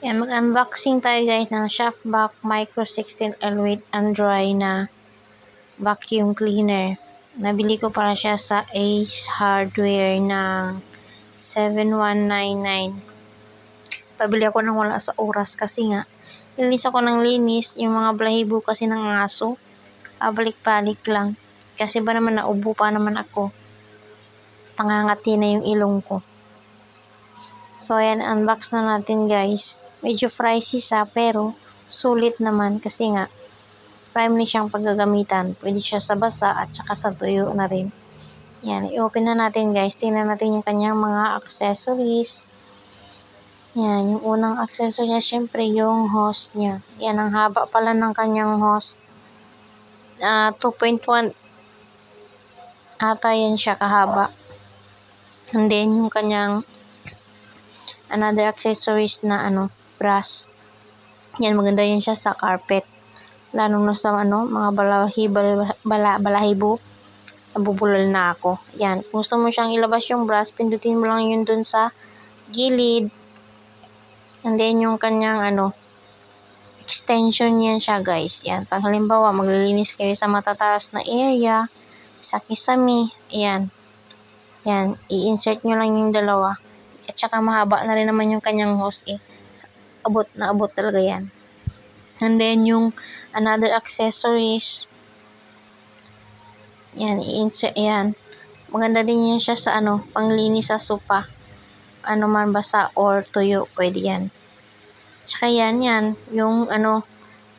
Yan, mag-unboxing tayo guys ng Shopvac Micro 16L Weight and Dry na vacuum cleaner. Nabili ko para siya sa Ace Hardware ng 7199. Pabili ako ng wala sa oras kasi nga linis ako ng linis, yung mga balahibo kasi ng aso. Balik-balik lang. Kasi ba naman naubo pa naman ako. Tangangati na yung ilong ko. So ayan, unbox na natin guys. Medyo pricey siya pero sulit naman kasi nga prime siyang paggagamitan. Pwede siya sa basa at saka sa tuyo na rin. Yan, i-open na natin guys. Tingnan natin yung kanyang mga accessories. Yan, yung unang accessory niya syempre yung hose niya. Yan, ang haba pala ng kanyang hose. 2.1 ata yan siya kahaba. And then yung kanyang another accessories na brass. Yan, maganda yun siya sa carpet. Lalo na sa mga balahibo. Nabubulol na ako. Yan, kung gusto mo siyang ilabas yung brass, pindutin mo lang yun dun sa gilid. And then yung kanyang extension yan siya guys. Yan, pag halimbawa maglilinis kayo sa matataas na area, sa kisame, yan. Yan, i-insert nyo lang yung dalawa. At saka mahaba na rin naman yung kanyang hose Abot na abot talaga yan. And then yung another accessories, yan, i-insert yan. Maganda din yun siya sa panglinis sa sopa. Man basa or tuyo, pwede yan. Tsaka yan, yung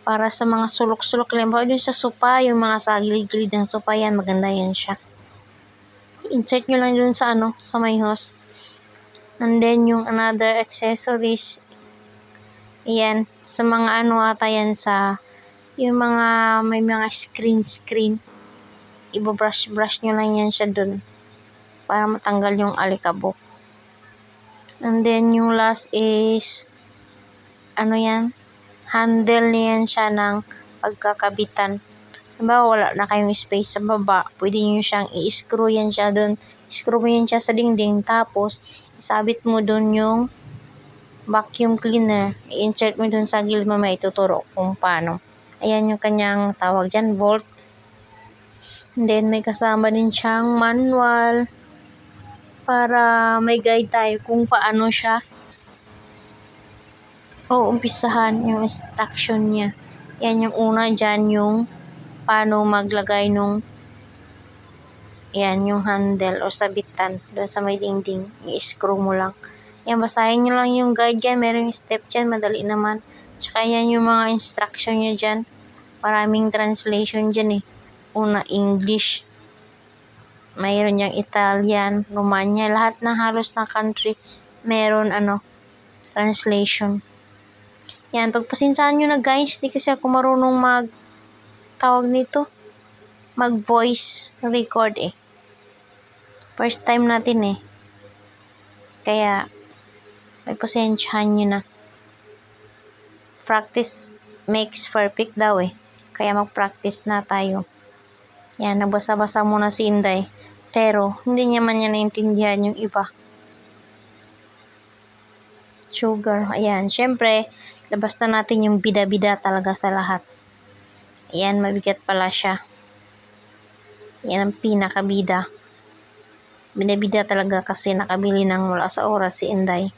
para sa mga sulok-sulok. Halimbawa dun sa sopa, yung mga sa gilid-gilid ng sopa, yan, maganda yan siya. Insert nyo lang dun sa sa may hose. And then yung another accessories, yan, sa mga ata yan sa yung mga may mga screen. Ibabrush nyo lang yan siya dun para matanggal yung alikabok. And then yung last is yan, handle niyan siya ng pagkakabitan. Halimbawa, wala na kayong space sa baba, pwede nyo siyang i-screw yan siya dun. Screw mo yan siya sa dingding, tapos isabit mo dun yung vacuum cleaner. I-insert mo dun sa gilid, mamaya ituturo kung paano. Ayan yung kanyang tawag dyan, bolt. And then may kasama din siyang manual para may guide tayo kung paano siya umpisahan, yung instruction niya. Yan yung una dyan, yung paano maglagay nung yung handle o sabitan doon sa may dingding. I-screw mo lang. Yan, basahin nyo lang yung guide dyan. Meron yung step dyan, madali naman. Tsaka yan yung mga instruction niya dyan. Maraming translation dyan Una, English. Mayroon yung Italian, Romania. Lahat na halos na country meron translation. Yan, pagpasensyahan nyo na guys, di kasi ako marunong mag-voice record First time natin Kaya, pagpasensyahan nyo na. Practice makes perfect daw Kaya mag-practice na tayo. Yan, nagbasa-basa muna si Inday. Pero, hindi niya man niya naintindihan yung iba. Sugar, ayan. Syempre, labas na natin yung bida-bida talaga sa lahat. Ayan, mabigat pala siya. Yan ang pinakabida. Bida-bida talaga kasi nakabili ng wala sa oras si Inday.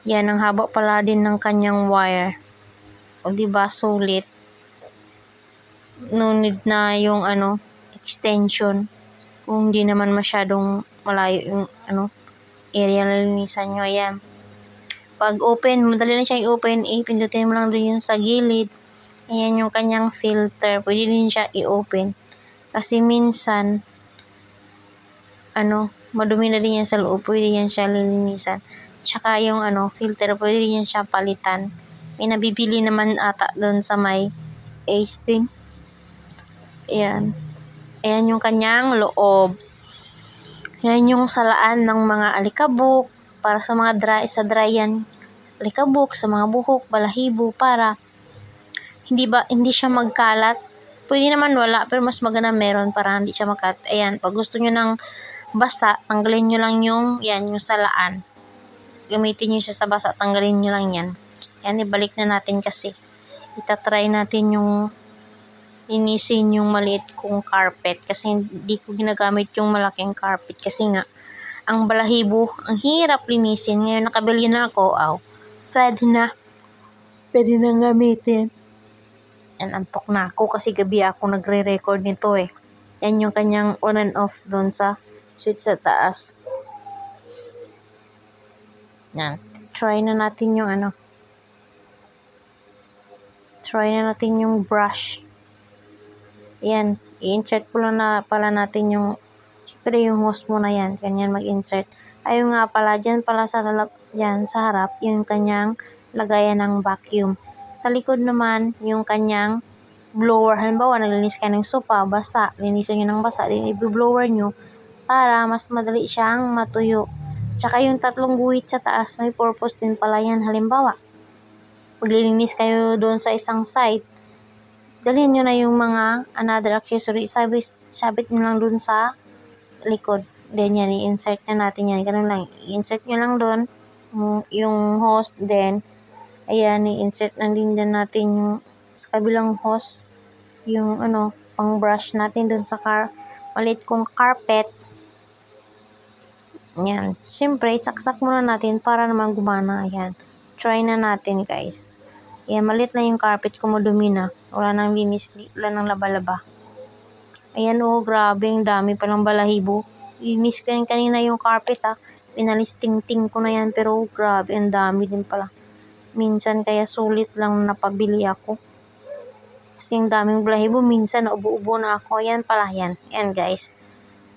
Yan, ang haba pala din ng kanyang wire. O diba, sulit. No need na yung extension. Kung hindi naman masyadong malayo yung area na linisan nyo. Ayan. Pag open, madali na siya i-open. Pindutin mo lang doon yung sa gilid. Ayan yung kanyang filter. Pwede din siya i-open. Kasi minsan, madumi na din yan sa loob. Pwede yan siya lilinisan. Tsaka yung filter, pwede din yan siya palitan. May nabibili naman ata doon sa may Ace din. Ayan. Ayan yung kanyang loob. Ayan yung salaan ng mga alikabok. Para sa mga dry yan. Alikabok, sa mga buhok, balahibo, para hindi siya magkalat. Pwede naman wala, pero mas maganda meron para hindi siya magkalat. Ayan, pag gusto nyo ng basa, tanggalin nyo lang yung salaan. Gamitin nyo siya sa basa, tanggalin nyo lang yan. Yan, ibalik na natin kasi. Itatry natin yung linisin yung maliit kong carpet kasi hindi ko ginagamit yung malaking carpet kasi nga ang balahibo, ang hirap linisin. Ngayon nakabili na ako, pwede na gamitin. Yan, antok na ako kasi gabi ako nagre-record nito eh. Yan yung kanyang on and off doon sa switch sa taas. Yan, try na natin yung brush. Yan, i-insert ko lang na pala natin yung, syempre yung hose muna yan, kanyan mag-insert. Ayun nga pala, dyan pala sa harap, yung kanyang lagayan ng vacuum. Sa likod naman, yung kanyang blower. Halimbawa, naglinis kayo ng sofa, basa, linisan nyo ng basa, din i-blower nyo para mas madali siyang matuyo. Tsaka yung tatlong guhit sa taas, may purpose din pala yan. Halimbawa, paglilinis kayo doon sa isang side, dalhin nyo na yung mga another accessory, sabit nyo lang doon sa likod. Then yan, i-insert na natin yan. Ganun lang, i-insert nyo lang doon yung hose. Then, ayan, i-insert na din natin yung sa kabilang hose, yung pang brush natin doon sa maliit kong carpet. Yan, siyempre, saksak muna natin para naman gumana. Ayan, try na natin guys. Ayan, maliit na yung carpet ko, madumi na. Wala nang linis, wala nang laba-laba. Ayan grabe, ang dami palang balahibo. Linis ko yan kanina yung carpet Pinalis ting-ting ko na yan, pero grabe, ang dami din pala. Minsan kaya sulit lang napabili ako. Kasi ang daming balahibo, minsan naubo-ubo na ako. Ayan pala yan. Ayan guys.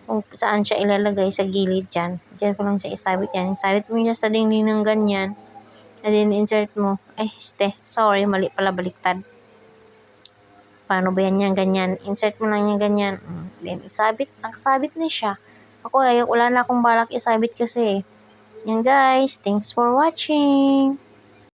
Kung saan siya ilalagay sa gilid dyan. Diyan ko lang siya isabit yan. Isabit mo niya sa dingding ng ganyan. And then insert mo. Sorry, mali pala, baliktad. Paano ba yan ganyan? Insert mo lang yan ganyan. Then isabit. Nakasabit na siya. Ako wala na akong balak isabit kasi. Yan guys. Thanks for watching.